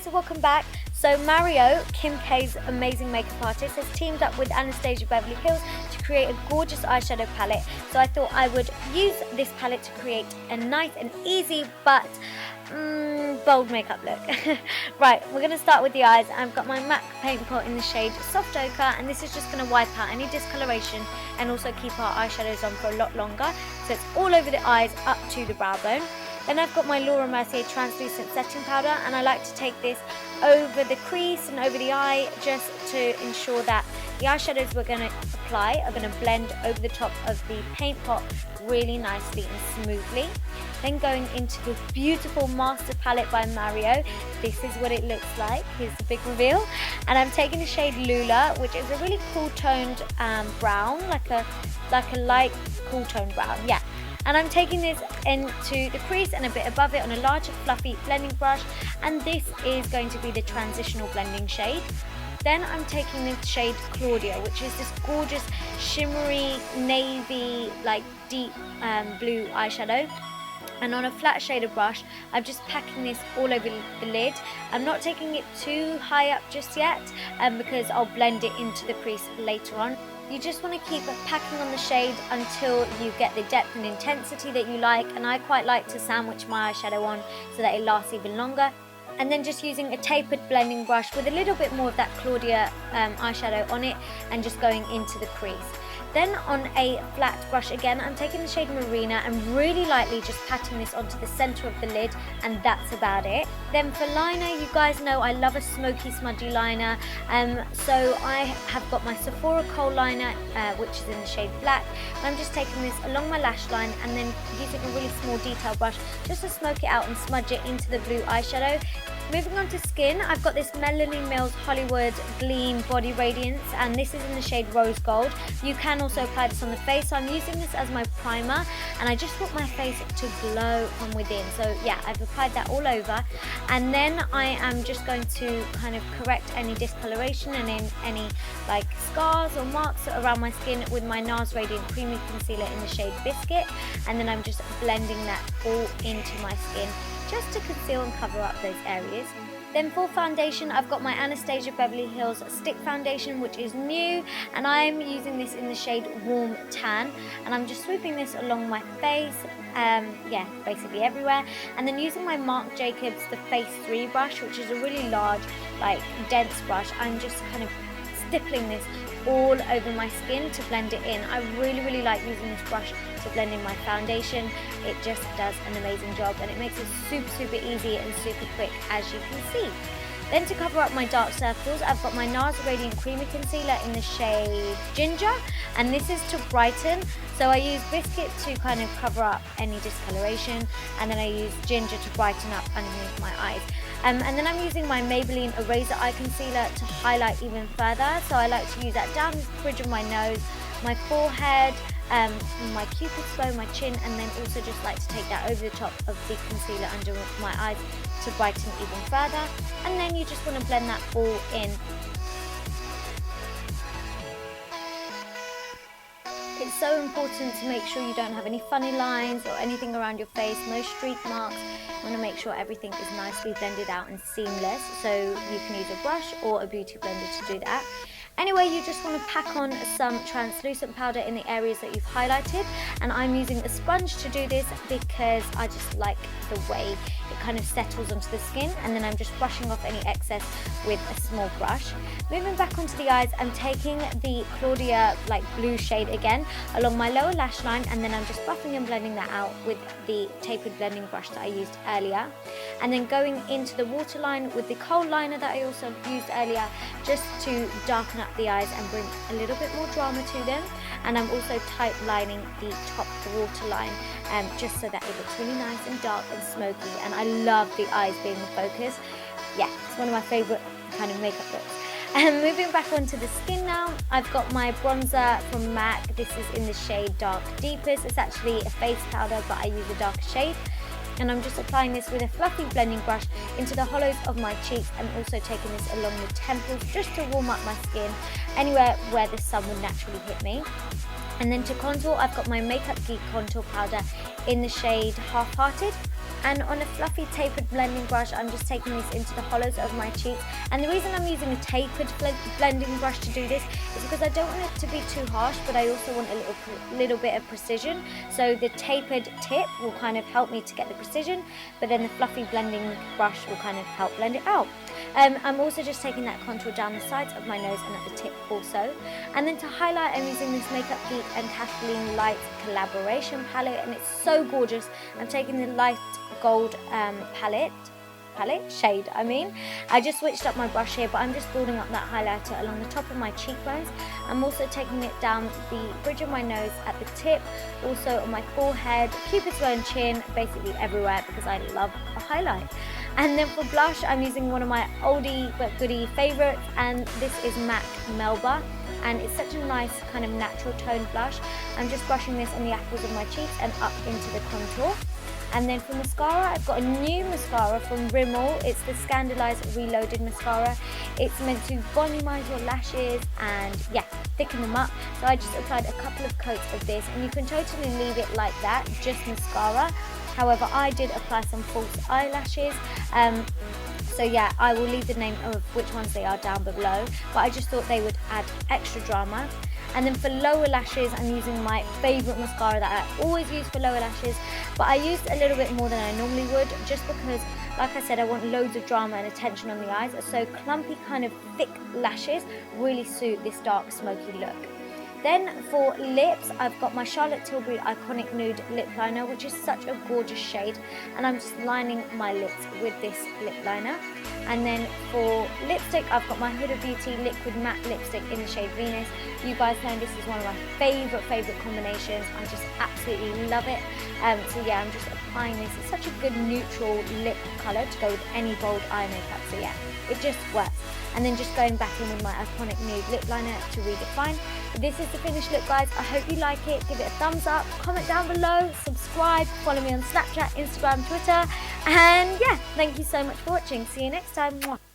welcome back. So Mario, Kim K's amazing makeup artist, has teamed up with Anastasia Beverly Hills to create a gorgeous eyeshadow palette. So I thought I would use this palette to create a nice and easy but bold makeup look. Right, we're going to start with the eyes. I've got my MAC paint pot in the shade Soft Ochre, and this is just going to wipe out any discoloration and also keep our eyeshadows on for a lot longer. So it's all over the eyes up to the brow bone. Then I've got my Laura Mercier translucent setting powder, and I like to take this over the crease and over the eye just to ensure that the eyeshadows we're going to apply are going to blend over the top of the paint pot really nicely and smoothly. Then going into the beautiful Master Palette by Mario. This is what it looks like. Here's the big reveal. And I'm taking the shade Lula, which is a really cool toned brown, like a light cool toned brown. Yeah. And I'm taking this into the crease and a bit above it on a larger fluffy blending brush, and this is going to be the transitional blending shade. Then I'm taking the shade Claudia, which is this gorgeous shimmery navy like deep blue eyeshadow, and on a flat shader brush I'm just packing this all over the lid. I'm not taking it too high up just yet because I'll blend it into the crease later on. You just want to keep packing on the shade until you get the depth and intensity that you like, and I quite like to sandwich my eyeshadow on so that it lasts even longer. And then just using a tapered blending brush with a little bit more of that Claudia eyeshadow on it and just going into the crease. Then on a flat brush again, I'm taking the shade Marina and really lightly just patting this onto the center of the lid, and that's about it. Then for liner, you guys know I love a smoky smudgy liner, so I have got my Sephora Kohl liner, which is in the shade Black. I'm just taking this along my lash line and then using a really small detail brush just to smoke it out and smudge it into the blue eyeshadow. Moving on to skin, I've got this Melanie Mills Hollywood Gleam Body Radiance, and this is in the shade Rose Gold. You can also apply this on the face, so I'm using this as my primer, and I just want my face to glow from within. So yeah, I've applied that all over, and then I am just going to kind of correct any discoloration and any like scars or marks around my skin with my NARS Radiant Creamy Concealer in the shade Biscuit, and then I'm just blending that all into my skin just to conceal and cover up those areas. Then for foundation, I've got my Anastasia Beverly Hills Stick Foundation, which is new, and I'm using this in the shade Warm Tan, and I'm just swooping this along my face, yeah, basically everywhere, and then using my Marc Jacobs the Face 3 brush, which is a really large, like dense brush. I'm just kind of stippling this all over my skin to blend it in. I really like using this brush to blend in my foundation. It just does an amazing job, and it makes it super easy and super quick, as you can see. Then to cover up my dark circles, I've got my NARS Radiant Creamy Concealer in the shade Ginger, and this is to brighten. So I use Biscuit to kind of cover up any discoloration, and then I use Ginger to brighten up underneath my eyes. And then I'm using my Maybelline Eraser Eye Concealer to highlight even further. So I like to use that down the bridge of my nose, my forehead, my cupid's bow, my chin, and then also just like to take that over the top of the concealer under my eyes to brighten even further. And then you just want to blend that all in. It's so important to make sure you don't have any funny lines or anything around your face, no streak marks. You want to make sure everything is nicely blended out and seamless, so you can use a brush or a beauty blender to do that. Anyway, you just want to pack on some translucent powder in the areas that you've highlighted, and I'm using a sponge to do this because I just like the way it kind of settles onto the skin, and then I'm just brushing off any excess with a small brush. Moving back onto the eyes, I'm taking the Claudia like blue shade again along my lower lash line, and then I'm just buffing and blending that out with the tapered blending brush that I used earlier, and then going into the waterline with the Kohl liner that I also used earlier, just to darken up the eyes and bring a little bit more drama to them. And I'm also tight lining the top waterline just so that it looks really nice and dark and smoky, and I love the eyes being the focus. Yeah, it's one of my favourite kind of makeup looks. And moving back onto the skin now, I've got my bronzer from MAC. This is in the shade Dark Deepest. It's actually a face powder, but I use a darker shade. And I'm just applying this with a fluffy blending brush into the hollows of my cheeks, and also taking this along the temples just to warm up my skin, anywhere where the sun would naturally hit me. And then to contour, I've got my Makeup Geek contour powder in the shade Half Hearted. And on a fluffy tapered blending brush, I'm just taking this into the hollows of my cheeks. And the reason I'm using a tapered blending brush to do this is because I don't want it to be too harsh, but I also want a little bit of precision. So the tapered tip will kind of help me to get the precision, but then the fluffy blending brush will kind of help blend it out. I'm also just taking that contour down the sides of my nose and at the tip also. And then to highlight, I'm using this Makeup Geek and Kathleen Light collaboration palette, and it's so gorgeous. I'm taking the light gold shade. I just switched up my brush here, but I'm just building up that highlighter along the top of my cheekbones. I'm also taking it down the bridge of my nose at the tip, also on my forehead, cupid's bow and chin, basically everywhere, because I love a highlight. And then for blush, I'm using one of my oldie but goodie favorites, and this is MAC Melba, and it's such a nice kind of natural tone blush. I'm just brushing this on the apples of my cheeks and up into the contour. And then for mascara, I've got a new mascara from Rimmel. It's the Scandalise Reloaded Mascara. It's meant to volumize your lashes and, yeah, thicken them up. So I just applied a couple of coats of this, and you can totally leave it like that, just mascara. However, I did apply some false eyelashes. So yeah, I will leave the name of which ones they are down below, but I just thought they would add extra drama. And then for lower lashes, I'm using my favourite mascara that I always use for lower lashes, but I used a little bit more than I normally would, just because, like I said, I want loads of drama and attention on the eyes, so clumpy kind of thick lashes really suit this dark smoky look. Then for lips, I've got my Charlotte Tilbury Iconic Nude Lip Liner, which is such a gorgeous shade, and I'm just lining my lips with this lip liner. And then for lipstick, I've got my Huda Beauty Liquid Matte Lipstick in the shade Venus. You guys know this is one of my favourite combinations. I just absolutely love it. So yeah, I'm just applying this. It's such a good neutral lip colour to go with any bold eye makeup. So yeah, it just works. And then just going back in with my Iconic Nude Lip Liner to redefine. This is the finished look, guys. I hope you like it. Give it a thumbs up, comment down below, subscribe, follow me on Snapchat, Instagram, Twitter. And yeah, thank you so much for watching. See you next time. Mwah.